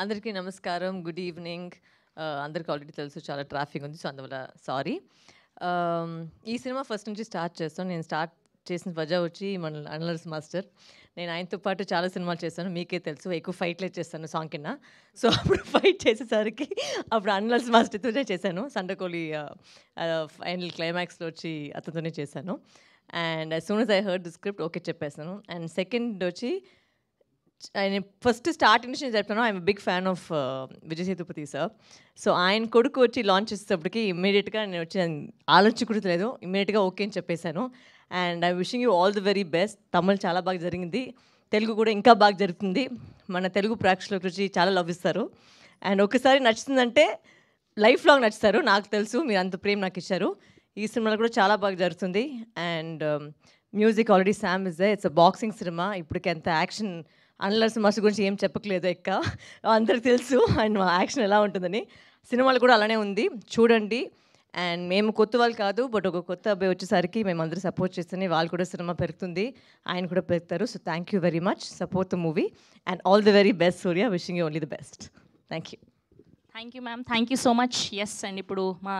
అందరికీ నమస్కారం, good evening. అందరికి ఆల్రెడీ తెలుసు చాలా ట్రాఫిక్ ఉంది, సో అందువల్ల సారీ. ఈ సినిమా ఫస్ట్ నుంచి స్టార్ట్ చేస్తాను. నేను స్టార్ట్ చేసిన వజా వచ్చి మన అనలర్స్ మాస్టర్. నేను ఆయనతో పాటు చాలా సినిమాలు చేస్తాను, మీకే తెలుసు. ఎక్కువ ఫైట్లే చేస్తాను సాంగ్ కింద. సో అప్పుడు ఫైట్ చేసేసరికి అప్పుడు అనలర్స్ మాస్టర్తోనే చేశాను. సండకోలి ఫైనల్ క్లైమాక్స్లో వచ్చి అతనితోనే చేశాను. And as soon as I heard the script okay చెప్పేసాను. అండ్ సెకండ్ వచ్చి ఆయన ఫస్ట్ స్టార్ట్ నుంచి నేను చెప్తాను, I'm big fan of Vijay Sethupathi sir. So ఆయన కొడుకు వచ్చి లాంచ్ చేసేటప్పటికి ఇమ్మీడియట్గా నేను వచ్చి ఆలోచించకూడదు, ఇమ్మీడియట్గా ఓకే అని చెప్పేశాను. And I wishing you all the very best. Tamil చాలా బాగా జరిగింది, తెలుగు కూడా ఇంకా బాగా జరుగుతుంది. మన తెలుగు ప్రేక్షకులకు వచ్చి చాలా లవ్ ఇస్తారు. అండ్ ఒకసారి నచ్చుతుందంటే లైఫ్ లాంగ్ నచ్చుతారు, నాకు తెలుసు. మీరు అంత ప్రేమ నాకు ఇచ్చారు. ఈ సినిమాలో కూడా చాలా బాగా జరుగుతుంది. And music already Sam is they. It's a boxing cinema. ఇప్పటికి ఎంత యాక్షన్ అనలర్స్ మాస్టర్ గురించి ఏం చెప్పట్లేదు, అందరికి తెలుసు అండ్ మా యాక్షన్ ఎలా ఉంటుందని. సినిమాలు కూడా అలానే ఉంది, చూడండి. అండ్ మేము కొత్త వాళ్ళు కాదు, బట్ ఒక కొత్త అబ్బాయి వచ్చేసరికి మేము అందరూ సపోర్ట్ చేస్తేనే వాళ్ళు కూడా సినిమా పెరుగుతుంది, ఆయన కూడా పెరుగుతారు. So thank you very much, support the movie and all the very best Surya. Wishing you only the best. Thank you. Thank you ma'am, thank you so much. Yes, and ఇప్పుడు మా